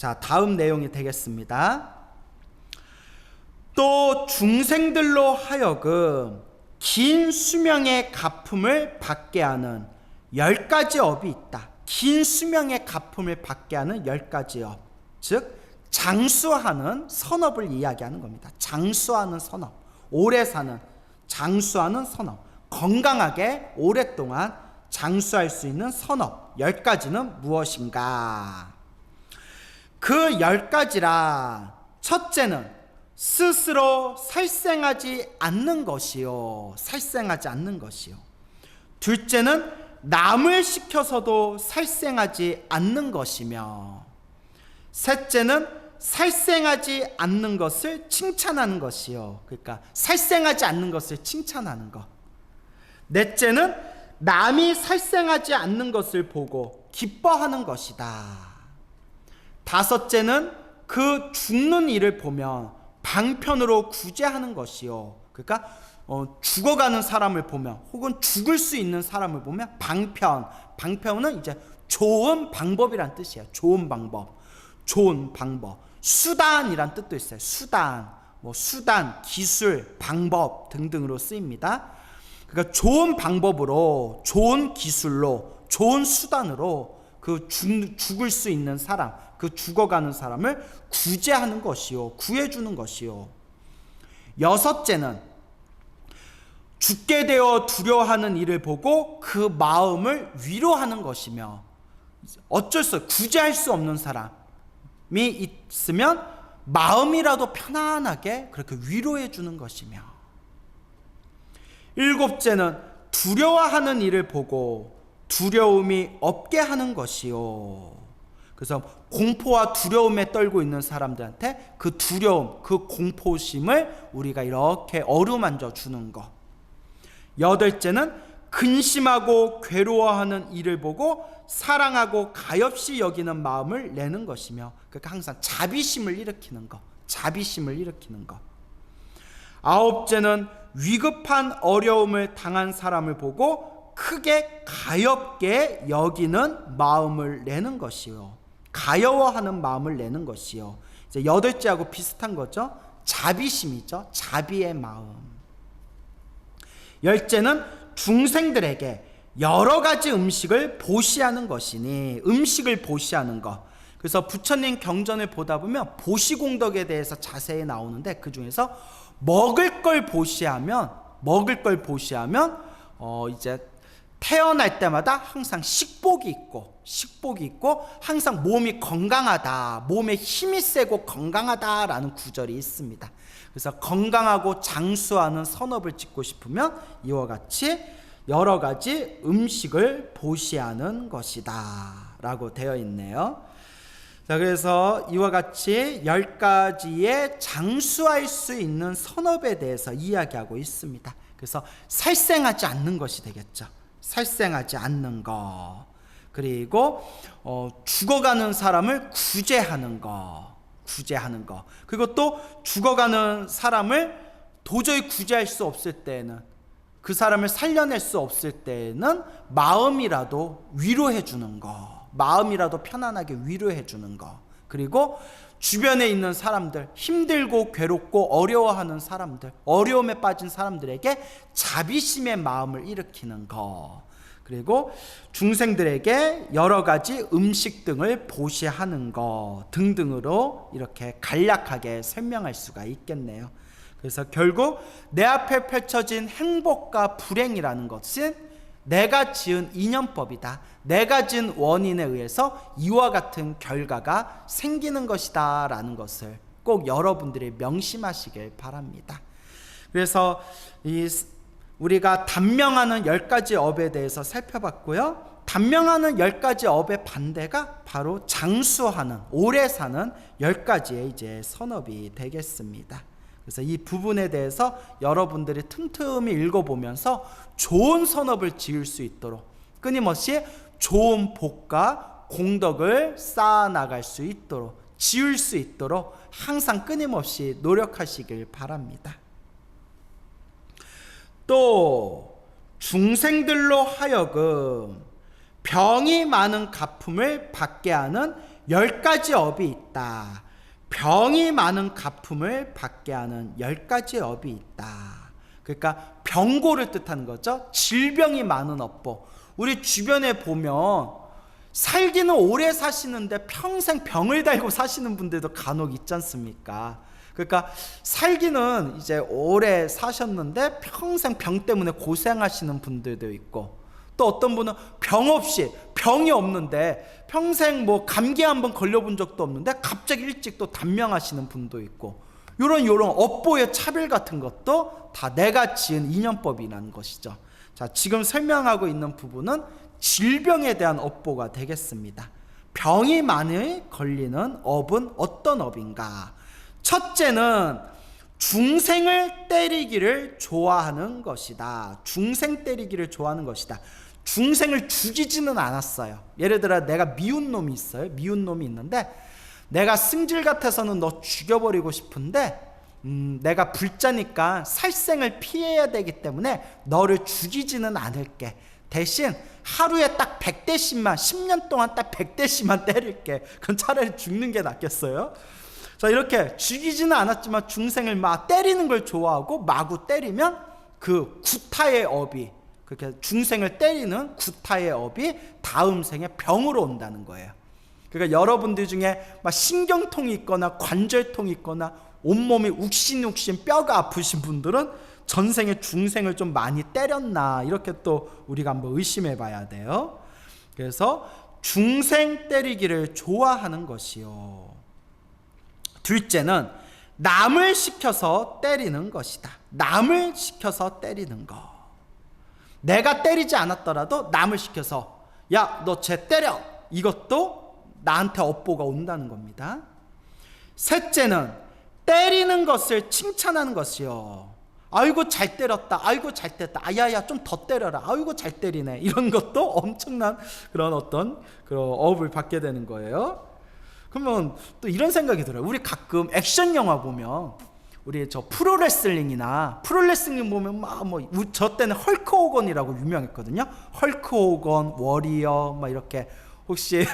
자, 다음 내용이 되겠습니다. 또 중생들로 하여금 긴 수명의 가품을 받게 하는 10가지 업이 있다. 긴 수명의 가품을 받게 하는 10가지 업, 즉 장수하는 선업을 이야기하는 겁니다. 장수하는 선업, 오래 사는, 장수하는 선업, 건강하게 오랫동안 장수할 수 있는 선업 10가지는 무엇인가? 그 10가지라, 첫째는 스스로 살생하지 않는 것이요. 살생하지 않는 것이요. 둘째는 남을 시켜서도 살생하지 않는 것이며, 셋째는 살생하지 않는 것을 칭찬하는 것이요. 그러니까 살생하지 않는 것을 칭찬하는 것. 넷째는 남이 살생하지 않는 것을 보고 기뻐하는 것이다. 다섯째는 그 죽는 이를 보면 방편으로 구제하는 것이요. 그러니까 죽어가는 사람을 보면, 혹은 죽을 수 있는 사람을 보면 방편, 방편은 이제 좋은 방법이란 뜻이에요. 좋은 방법, 좋은 방법. 수단이란 뜻도 있어요. 수단, 수단, 기술, 방법 등등으로 쓰입니다. 그러니까 좋은 방법으로, 좋은 기술로, 좋은 수단으로 그 죽을 수 있는 사람, 그 죽어가는 사람을 구제하는 것이요, 구해주는 것이요. 여섯째는 죽게 되어 두려워하는 이를 보고 그 마음을 위로하는 것이며, 어쩔 수 없어, 구제할 수 없는 사람이 있으면 마음이라도 편안하게 그렇게 위로해 주는 것이며, 일곱째는 두려워하는 이를 보고 두려움이 없게 하는 것이요. 그래서 공포와 두려움에 떨고 있는 사람들한테 그 두려움, 그 공포심을 우리가 이렇게 어루만져 주는 것. 여덟째는 근심하고 괴로워하는 이를 보고 사랑하고 가엾이 여기는 마음을 내는 것이며, 그러니까 항상 자비심을 일으키는 것, 자비심을 일으키는 것. 아홉째는 위급한 어려움을 당한 사람을 보고 크게 가엾게 여기는 마음을 내는 것이요. 가여워하는 마음을 내는 것이요. 이제 여덟째하고 비슷한 거죠. 자비심이죠. 자비의 마음. 열째는 중생들에게 여러 가지 음식을 보시하는 것이니, 음식을 보시하는 것. 그래서 부처님 경전을 보다 보면 보시공덕에 대해서 자세히 나오는데, 그 중에서 먹을 걸 보시하면 이제 태어날 때마다 항상 식복이 있고 항상 몸이 건강하다, 몸에 힘이 세고 건강하다라는 구절이 있습니다. 그래서 건강하고 장수하는 선업을 짓고 싶으면 이와 같이 여러 가지 음식을 보시하는 것이다 라고 되어 있네요. 자, 그래서 이와 같이 10가지의 장수할 수 있는 선업에 대해서 이야기하고 있습니다. 그래서 살생하지 않는 것이 되겠죠. 살생하지 않는 것, 그리고 죽어가는 사람을 구제하는 것, 그리고 또 죽어가는 사람을 도저히 구제할 수 없을 때는, 그 사람을 살려낼 수 없을 때는 마음이라도 위로해 주는 것, 마음이라도 편안하게 위로해 주는 것, 그리고 주변에 있는 사람들, 힘들고 괴롭고 어려워하는 사람들, 어려움에 빠진 사람들에게 자비심의 마음을 일으키는 것, 그리고 중생들에게 여러 가지 음식 등을 보시하는 것 등등으로 이렇게 간략하게 설명할 수가 있겠네요. 그래서 결국 내 앞에 펼쳐진 행복과 불행이라는 것은 내가 지은 인연법이다. 내가 지은 원인에 의해서 이와 같은 결과가 생기는 것이다 라는 것을 꼭 여러분들이 명심하시길 바랍니다. 그래서 우리가 단명하는 10가지 업에 대해서 살펴봤고요. 단명하는 10가지 업의 반대가 바로 장수하는, 오래 사는 10가지의 이제 선업이 되겠습니다. 그래서 이 부분에 대해서 여러분들이 틈틈이 읽어보면서 좋은 선업을 지을 수 있도록, 끊임없이 좋은 복과 공덕을 쌓아나갈 수 있도록, 지을 수 있도록 항상 끊임없이 노력하시길 바랍니다. 또 중생들로 하여금 병이 많은 가품을 받게 하는 10가지 업이 있다. 병이 많은 가품을 받게 하는 10가지 업이 있다. 그러니까 병고를 뜻하는 거죠. 질병이 많은 업보. 우리 주변에 보면 살기는 오래 사시는데 평생 병을 달고 사시는 분들도 간혹 있지 않습니까? 그러니까 살기는 이제 오래 사셨는데 평생 병 때문에 고생하시는 분들도 있고, 또 어떤 분은 병 없이, 병이 없는데 평생 뭐 감기 한번 걸려본 적도 없는데 갑자기 일찍 또 단명하시는 분도 있고, 요런 업보의 차별 같은 것도 다 내가 지은 인연법이라는 것이죠. 자, 지금 설명하고 있는 부분은 질병에 대한 업보가 되겠습니다. 병이 많이 걸리는 업은 어떤 업인가? 첫째는 중생을 때리기를 좋아하는 것이다. 중생 때리기를 좋아하는 것이다. 중생을 죽이지는 않았어요. 예를 들어 내가 미운 놈이 있어요. 미운 놈이 있는데 내가 승질 같아서는 너 죽여버리고 싶은데 내가 불자니까 살생을 피해야 되기 때문에 너를 죽이지는 않을게. 대신 하루에 딱 100대씩만, 10년 동안 딱 100대씩만 때릴게. 그럼 차라리 죽는 게 낫겠어요? 자, 이렇게 죽이지는 않았지만 중생을 막 때리는 걸 좋아하고 마구 때리면 그 구타의 업이, 그렇게 중생을 때리는 구타의 업이 다음 생에 병으로 온다는 거예요. 그러니까 여러분들 중에 막 신경통이 있거나 관절통이 있거나 온몸이 욱신욱신 뼈가 아프신 분들은 전생에 중생을 좀 많이 때렸나, 이렇게 또 우리가 한번 의심해 봐야 돼요. 그래서 중생 때리기를 좋아하는 것이요. 둘째는 남을 시켜서 때리는 것이다. 남을 시켜서 때리는 것. 내가 때리지 않았더라도 남을 시켜서 야, 너 쟤 때려. 이것도 나한테 업보가 온다는 겁니다. 셋째는 때리는 것을 칭찬하는 것이요. 아이고 잘 때렸다. 아이고 잘 때렸다. 아야야 좀 더 때려라. 아이고 잘 때리네. 이런 것도 엄청난 그런 어떤 그런 업을 받게 되는 거예요. 그러면 또 이런 생각이 들어요. 우리 가끔 액션 영화 보면, 우리 저 프로레슬링이나 프로레슬링 보면 막 뭐 저 때는 헐크 호건이라고 유명했거든요. 헐크 호건, 워리어 막 이렇게, 혹시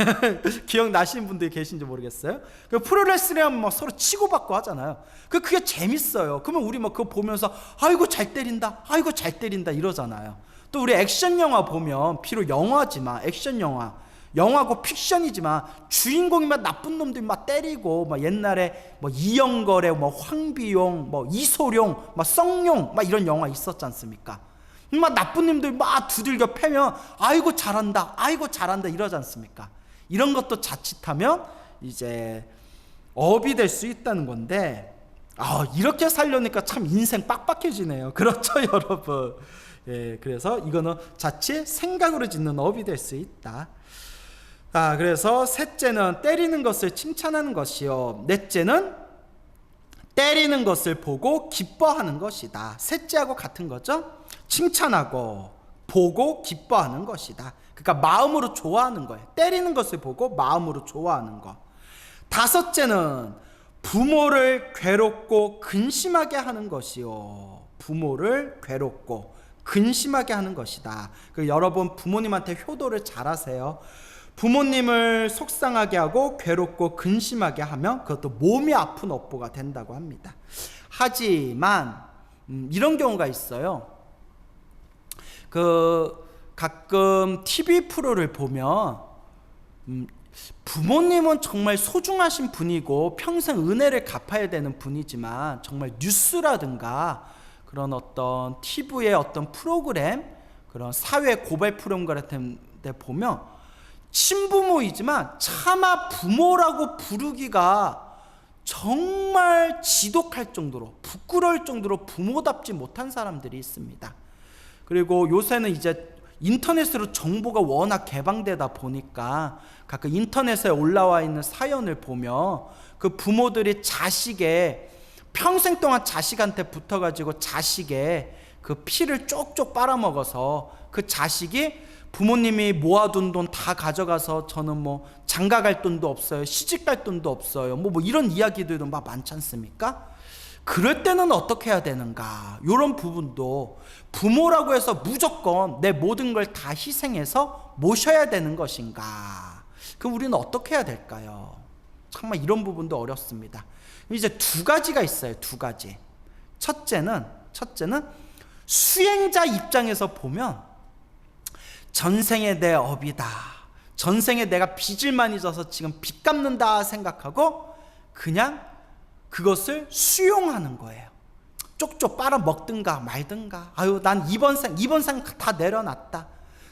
기억나시는 분들이 계신지 모르겠어요. 그 프로레슬링 하면 막 서로 치고받고 하잖아요. 그게 재밌어요. 그러면 우리 막 그거 보면서 아이고 잘 때린다, 아이고 잘 때린다 이러잖아요. 또 우리 액션 영화 보면, 비록 영화지만 액션 영화고 픽션이지만 주인공이 막 나쁜 놈들 막 때리고, 막 옛날에 뭐 이영걸의 뭐 황비용, 뭐 이소룡, 막 썽룡 막 이런 영화 있었지 않습니까? 막 나쁜 놈들 막 두들겨 패면 아이고 잘한다, 아이고 잘한다 이러지 않습니까? 이런 것도 자칫하면 이제 업이 될 수 있다는 건데, 이렇게 살려니까 참 인생 빡빡해지네요. 그렇죠, 여러분? 예, 그래서 이거는 자칫 생각으로 짓는 업이 될 수 있다. 그래서 셋째는 때리는 것을 칭찬하는 것이요. 넷째는 때리는 것을 보고 기뻐하는 것이다. 셋째하고 같은 거죠. 칭찬하고 보고 기뻐하는 것이다. 그러니까 마음으로 좋아하는 거예요. 때리는 것을 보고 마음으로 좋아하는 것. 다섯째는 부모를 괴롭고 근심하게 하는 것이요. 부모를 괴롭고 근심하게 하는 것이다. 여러분 부모님한테 효도를 잘하세요. 부모님을 속상하게 하고 괴롭고 근심하게 하면 그것도 몸이 아픈 업보가 된다고 합니다. 하지만 이런 경우가 있어요. 가끔 TV 프로를 보면 부모님은 정말 소중하신 분이고 평생 은혜를 갚아야 되는 분이지만, 정말 뉴스라든가 그런 어떤 TV의 어떤 프로그램, 그런 사회 고발 프로그램 같은 데 보면 친부모이지만 차마 부모라고 부르기가 정말 지독할 정도로, 부끄러울 정도로 부모답지 못한 사람들이 있습니다. 그리고 요새는 이제 인터넷으로 정보가 워낙 개방되다 보니까 가끔 인터넷에 올라와 있는 사연을 보면 그 부모들이 자식의, 평생 동안 자식한테 붙어가지고 자식의 그 피를 쪽쪽 빨아먹어서 그 자식이 부모님이 모아둔 돈 다 가져가서 저는 뭐 장가 갈 돈도 없어요, 시집 갈 돈도 없어요, 뭐 이런 이야기들도 막 많지 않습니까? 그럴 때는 어떻게 해야 되는가? 이런 부분도 부모라고 해서 무조건 내 모든 걸 다 희생해서 모셔야 되는 것인가? 그럼 우리는 어떻게 해야 될까요? 정말 이런 부분도 어렵습니다. 이제 두 가지가 있어요. 두 가지. 첫째는 수행자 입장에서 보면 전생에 내 업이다, 전생에 내가 빚을 많이 져서 지금 빚 갚는다 생각하고 그냥 그것을 수용하는 거예요. 쪽쪽 빨아먹든가 말든가. 아유, 난 이번 생 다 내려놨다.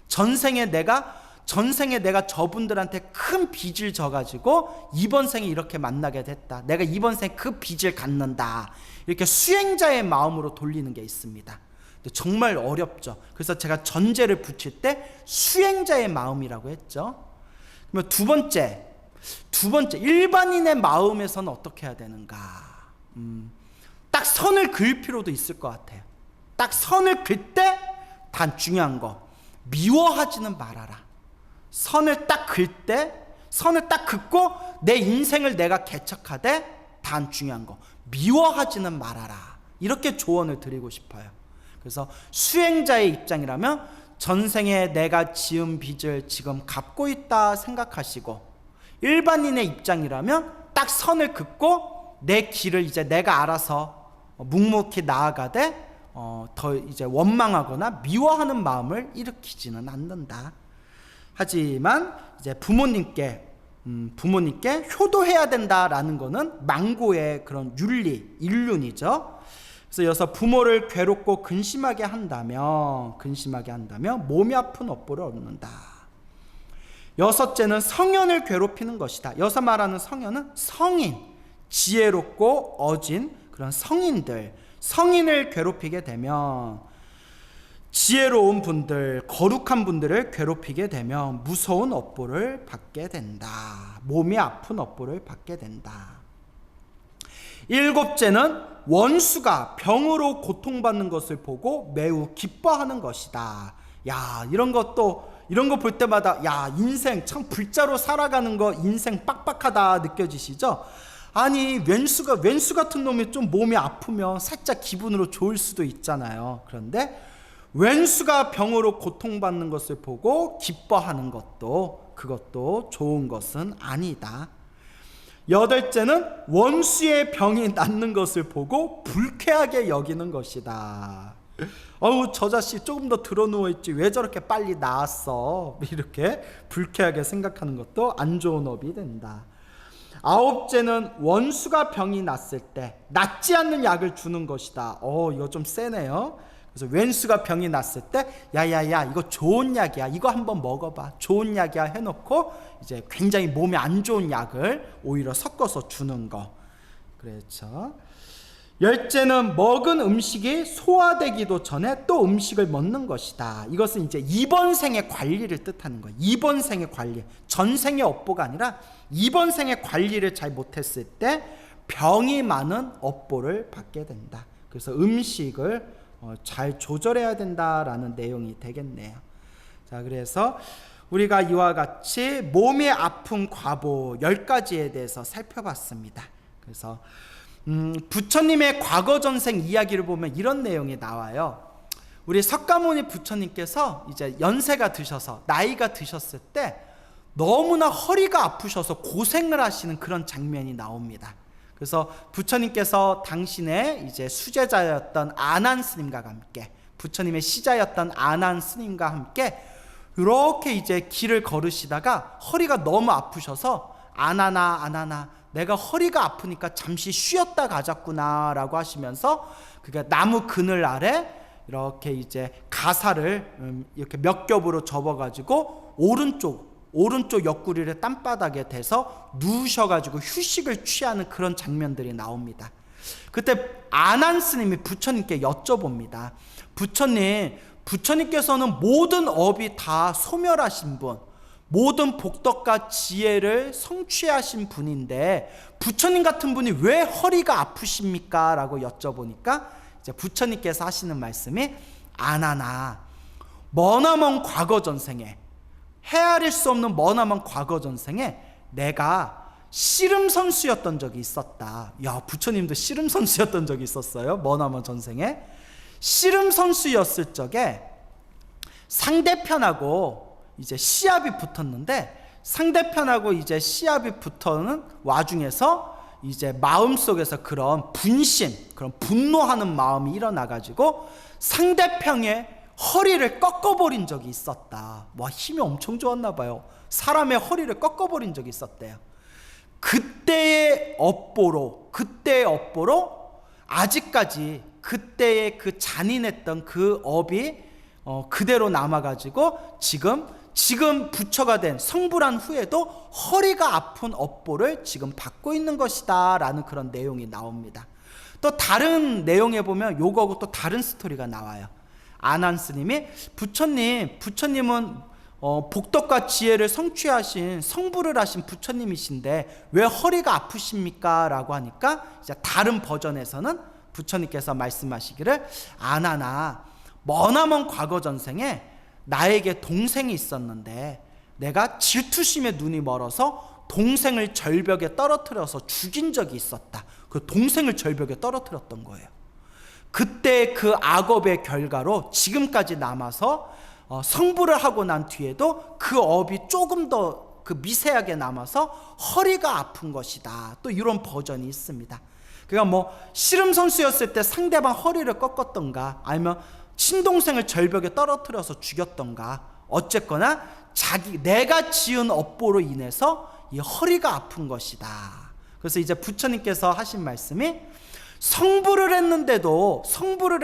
전생에 내가 저분들한테 큰 빚을 져가지고 이번 생에 이렇게 만나게 됐다. 내가 이번 생에 그 빚을 갚는다. 이렇게 수행자의 마음으로 돌리는 게 있습니다. 근데 정말 어렵죠. 그래서 제가 전제를 붙일 때 수행자의 마음이라고 했죠. 그러면 두 번째 일반인의 마음에서는 어떻게 해야 되는가? 딱 선을 그을 필요도 있을 것 같아요. 딱 선을 그을 때 단 중요한 거, 미워하지는 말아라. 선을 딱 긋고 내 인생을 내가 개척하되 단 중요한 거, 미워하지는 말아라. 이렇게 조언을 드리고 싶어요. 그래서 수행자의 입장이라면 전생에 내가 지은 빚을 지금 갚고 있다 생각하시고, 일반인의 입장이라면 딱 선을 긋고 내 길을 이제 내가 알아서 묵묵히 나아가되 더 이제 원망하거나 미워하는 마음을 일으키지는 않는다. 하지만 이제 부모님께 효도해야 된다라는 거는 망고의 그런 인륜이죠. 그래서 여기서 부모를 괴롭고 근심하게 한다면 몸이 아픈 업보를 얻는다. 여섯째는 성현을 괴롭히는 것이다. 여기서 말하는 성현은 성인, 지혜롭고 어진 그런 성인을 괴롭히게 되면, 지혜로운 분들, 거룩한 분들을 괴롭히게 되면 무서운 업보를 받게 된다. 몸이 아픈 업보를 받게 된다. 일곱째는 원수가 병으로 고통받는 것을 보고 매우 기뻐하는 것이다. 야, 이런 거 볼 때마다 야, 인생 참 불자로 살아가는 거 인생 빡빡하다 느껴지시죠? 아니, 왼수 같은 놈이 좀 몸이 아프면 살짝 기분으로 좋을 수도 있잖아요. 그런데 왼수가 병으로 고통받는 것을 보고 기뻐하는 그것도 좋은 것은 아니다. 여덟째는 원수의 병이 낫는 것을 보고 불쾌하게 여기는 것이다. 저 자식 조금 더 드러누워있지 왜 저렇게 빨리 나았어, 이렇게 불쾌하게 생각하는 것도 안 좋은 업이 된다. 아홉째는 원수가 병이 났을 때 낫지 않는 약을 주는 것이다. 이거 좀 세네요. 그래서 왼수가 병이 났을 때 야야야, 이거 좋은 약이야, 이거 한번 먹어봐, 좋은 약이야 해놓고 이제 굉장히 몸에 안 좋은 약을 오히려 섞어서 주는 거. 그렇죠. 열째는 먹은 음식이 소화되기도 전에 또 음식을 먹는 것이다. 이것은 이제 이번 생의 관리를 뜻하는 거예요. 이번 생의 관리, 전생의 업보가 아니라 이번 생의 관리를 잘 못했을 때 병이 많은 업보를 받게 된다. 그래서 음식을 잘 조절해야 된다라는 내용이 되겠네요. 자, 그래서 우리가 이와 같이 몸이 아픈 과보 10가지에 대해서 살펴봤습니다. 그래서 부처님의 과거 전생 이야기를 보면 이런 내용이 나와요. 우리 석가모니 부처님께서 이제 연세가 드셔서 나이가 드셨을 때 너무나 허리가 아프셔서 고생을 하시는 그런 장면이 나옵니다. 그래서 부처님께서 당신의 이제 수제자였던 아난 스님과 함께, 부처님의 시자였던 아난 스님과 함께 이렇게 이제 길을 걸으시다가 허리가 너무 아프셔서 아나나 내가 허리가 아프니까 잠시 쉬었다 가자꾸나 라고 하시면서 그게 나무 그늘 아래 이렇게 이제 가사를 이렇게 몇 겹으로 접어가지고 오른쪽 옆구리를 땀바닥에 대서 누우셔가지고 휴식을 취하는 그런 장면들이 나옵니다. 그때 아난 스님이 부처님께 여쭤봅니다. 부처님께서는 모든 업이 다 소멸하신 분, 모든 복덕과 지혜를 성취하신 분인데 부처님 같은 분이 왜 허리가 아프십니까? 라고 여쭤보니까 이제 부처님께서 하시는 말씀이 아나나, 머나먼 과거 전생에, 헤아릴 수 없는 머나먼 과거 전생에 내가 씨름선수였던 적이 있었다. 야, 부처님도 씨름선수였던 적이 있었어요. 머나먼 전생에 씨름선수였을 적에 상대편하고 이제 시합이 붙었는데 상대편하고 이제 시합이 붙어는 와중에서 이제 마음속에서 그런 분심, 그런 분노하는 마음이 일어나가지고 상대편의 허리를 꺾어버린 적이 있었다. 와, 힘이 엄청 좋았나 봐요. 사람의 허리를 꺾어버린 적이 있었대요. 그때의 업보로 아직까지 그때의 그 잔인했던 그 업이 그대로 남아가지고 지금 부처가 된 성불한 후에도 허리가 아픈 업보를 지금 받고 있는 것이다 라는 그런 내용이 나옵니다. 또 다른 내용에 보면 요거하고 또 다른 스토리가 나와요. 아난 스님이 부처님은 복덕과 지혜를 성취하신 성불을 하신 부처님이신데 왜 허리가 아프십니까? 라고 하니까 이제 다른 버전에서는 부처님께서 말씀하시기를, 아나나 머나먼 과거 전생에 나에게 동생이 있었는데 내가 질투심에 눈이 멀어서 동생을 절벽에 떨어뜨려서 죽인 적이 있었다. 그 동생을 절벽에 떨어뜨렸던 거예요. 그때 그 악업의 결과로 지금까지 남아서 성불을 하고 난 뒤에도 그 업이 조금 더 그 미세하게 남아서 허리가 아픈 것이다. 또 이런 버전이 있습니다. 그러니까 뭐 씨름 선수였을 때 상대방 허리를 꺾었던가 아니면 친동생을 절벽에 떨어뜨려서 죽였던가, 어쨌거나 내가 지은 업보로 인해서 이 허리가 아픈 것이다. 그래서 이제 부처님께서 하신 말씀이, 성불을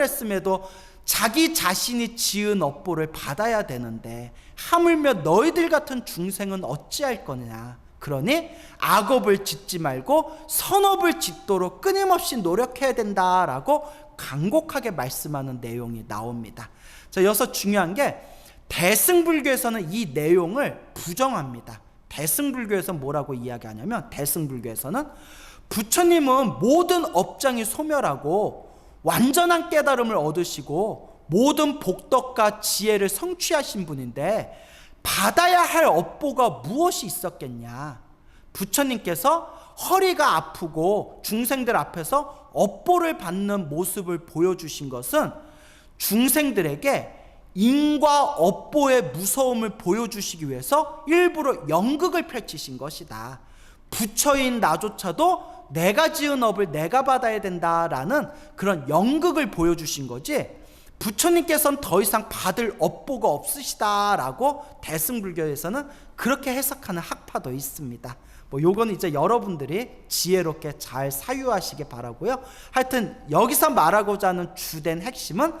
했음에도 자기 자신이 지은 업보를 받아야 되는데 하물며 너희들 같은 중생은 어찌할 거냐. 그러니 악업을 짓지 말고 선업을 짓도록 끊임없이 노력해야 된다라고 간곡하게 말씀하는 내용이 나옵니다. 자, 여기서 중요한 게 대승불교에서는 이 내용을 부정합니다. 대승불교에서 뭐라고 이야기하냐면, 대승불교에서는 부처님은 모든 업장이 소멸하고 완전한 깨달음을 얻으시고 모든 복덕과 지혜를 성취하신 분인데 받아야 할 업보가 무엇이 있었겠냐. 부처님께서 허리가 아프고 중생들 앞에서 업보를 받는 모습을 보여주신 것은 중생들에게 인과 업보의 무서움을 보여주시기 위해서 일부러 연극을 펼치신 것이다. 부처인 나조차도 내가 지은 업을 내가 받아야 된다라는 그런 연극을 보여주신 거지, 부처님께서는 더 이상 받을 업보가 없으시다라고 대승불교에서는 그렇게 해석하는 학파도 있습니다. 뭐 요거는 이제 여러분들이 지혜롭게 잘 사유하시기 바라고요. 하여튼 여기서 말하고자 하는 주된 핵심은,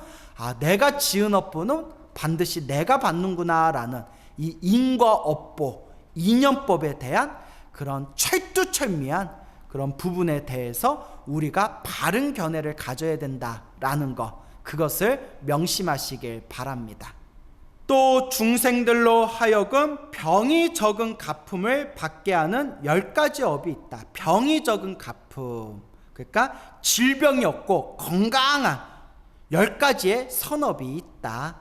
내가 지은 업보는 반드시 내가 받는구나 라는 이 인과 업보, 인연법에 대한 그런 철두철미한 그런 부분에 대해서 우리가 바른 견해를 가져야 된다라는 것, 그것을 명심하시길 바랍니다. 또 중생들로 하여금 병이 적은 가품을 받게 하는 10가지 업이 있다. 병이 적은 가품, 그러니까 질병이 없고 건강한 10가지의 선업이 있다.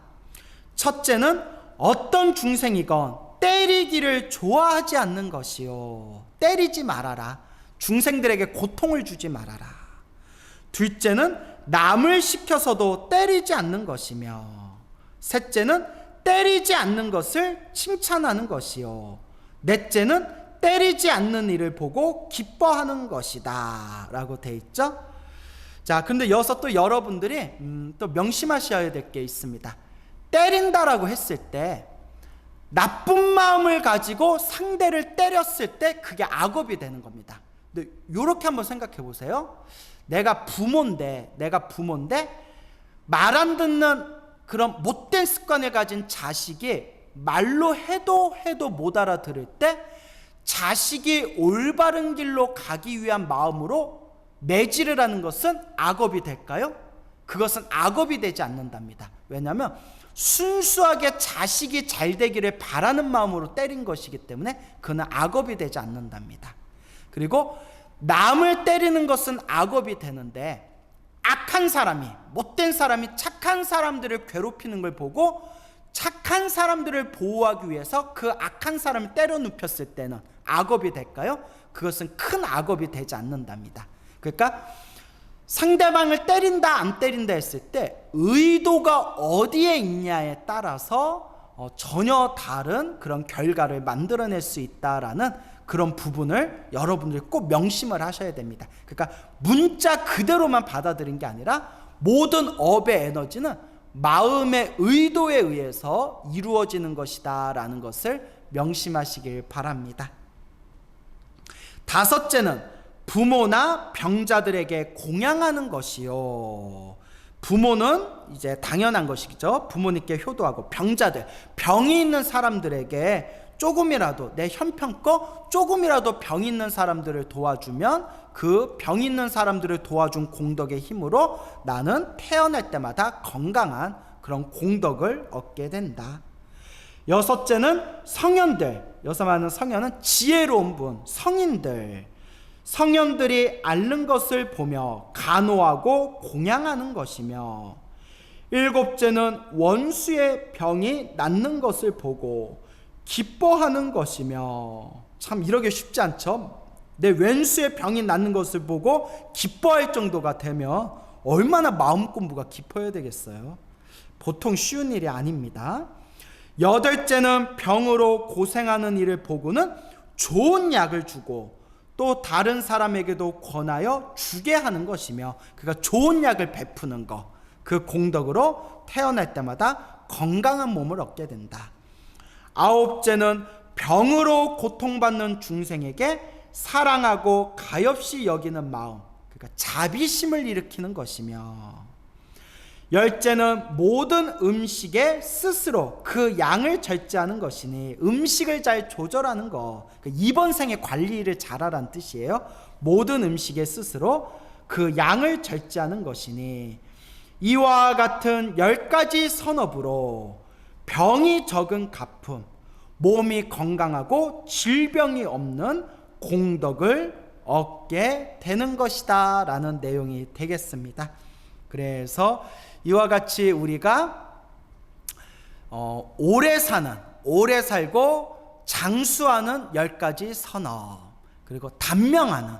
첫째는 어떤 중생이건 때리기를 좋아하지 않는 것이요. 때리지 말아라. 중생들에게 고통을 주지 말아라. 둘째는 남을 시켜서도 때리지 않는 것이며, 셋째는 때리지 않는 것을 칭찬하는 것이요, 넷째는 때리지 않는 일을 보고 기뻐하는 것이다 라고 돼 있죠. 자, 근데 여기서 또 여러분들이 또 명심하셔야 될 게 있습니다. 때린다라고 했을 때 나쁜 마음을 가지고 상대를 때렸을 때 그게 악업이 되는 겁니다. 근데 이렇게 한번 생각해 보세요. 내가 부모인데 말 안 듣는 그런 못된 습관을 가진 자식이 말로 해도 못 알아들을 때 자식이 올바른 길로 가기 위한 마음으로 매질을 하는 것은 악업이 될까요? 그것은 악업이 되지 않는답니다. 왜냐하면 순수하게 자식이 잘 되기를 바라는 마음으로 때린 것이기 때문에 그는 악업이 되지 않는답니다. 그리고 남을 때리는 것은 악업이 되는데, 악한 사람이, 못된 사람이 착한 사람들을 괴롭히는 걸 보고 착한 사람들을 보호하기 위해서 그 악한 사람을 때려 눕혔을 때는 악업이 될까요? 그것은 큰 악업이 되지 않는답니다. 그러니까 상대방을 때린다 안 때린다 했을 때 의도가 어디에 있냐에 따라서 전혀 다른 그런 결과를 만들어낼 수 있다라는 그런 부분을 여러분들이 꼭 명심을 하셔야 됩니다. 그러니까 문자 그대로만 받아들인 게 아니라 모든 업의 에너지는 마음의 의도에 의해서 이루어지는 것이다 라는 것을 명심하시길 바랍니다. 다섯째는 부모나 병자들에게 공양하는 것이요. 부모는 이제 당연한 것이죠. 부모님께 효도하고, 병자들, 병이 있는 사람들에게 조금이라도, 내 형편껏 조금이라도 병 있는 사람들을 도와주면 그 병 있는 사람들을 도와준 공덕의 힘으로 나는 태어날 때마다 건강한 그런 공덕을 얻게 된다. 여섯째는 성현들, 여기서 말하는 성현은 지혜로운 분, 성인들, 성현들이 앓는 것을 보며 간호하고 공양하는 것이며, 일곱째는 원수의 병이 낫는 것을 보고 기뻐하는 것이며, 참 이러기 쉽지 않죠. 내 왼수의 병이 낫는 것을 보고 기뻐할 정도가 되면 얼마나 마음 공부가 깊어야 되겠어요. 보통 쉬운 일이 아닙니다. 여덟째는 병으로 고생하는 이를 보고는 좋은 약을 주고 또 다른 사람에게도 권하여 주게 하는 것이며, 그가 좋은 약을 베푸는 것, 그 공덕으로 태어날 때마다 건강한 몸을 얻게 된다. 아홉째는 병으로 고통받는 중생에게 사랑하고 가엾이 여기는 마음, 그러니까 자비심을 일으키는 것이며, 열째는 모든 음식에 스스로 그 양을 절제하는 것이니, 음식을 잘 조절하는 것, 이번 생에 관리를 잘하라는 뜻이에요. 모든 음식에 스스로 그 양을 절제하는 것이니, 이와 같은 10가지 선업으로 병이 적은 가품, 몸이 건강하고 질병이 없는 공덕을 얻게 되는 것이다 라는 내용이 되겠습니다. 그래서 이와 같이 우리가 오래 살고 장수하는 10가지 선업, 그리고 단명하는,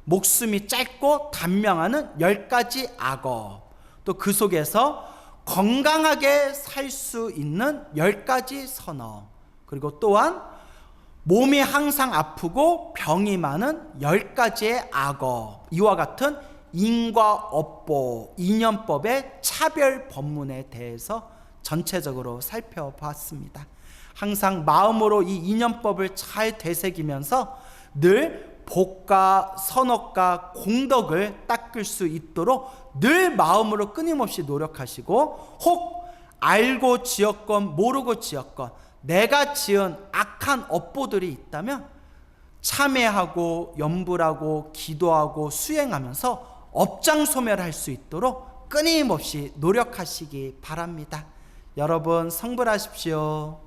목숨이 짧고 단명하는 10가지 악업, 또 그 속에서 건강하게 살 수 있는 10가지 선업, 그리고 또한 몸이 항상 아프고 병이 많은 10가지의 악업, 이와 같은 인과 업보, 인연법의 차별 법문에 대해서 전체적으로 살펴봤습니다. 항상 마음으로 이 인연법을 잘 되새기면서 늘 복과 선업과 공덕을 닦을 수 있도록 늘 마음으로 끊임없이 노력하시고, 혹 알고 지었건 모르고 지었건 내가 지은 악한 업보들이 있다면 참회하고 염불하고 기도하고 수행하면서 업장소멸할 수 있도록 끊임없이 노력하시기 바랍니다. 여러분 성불하십시오.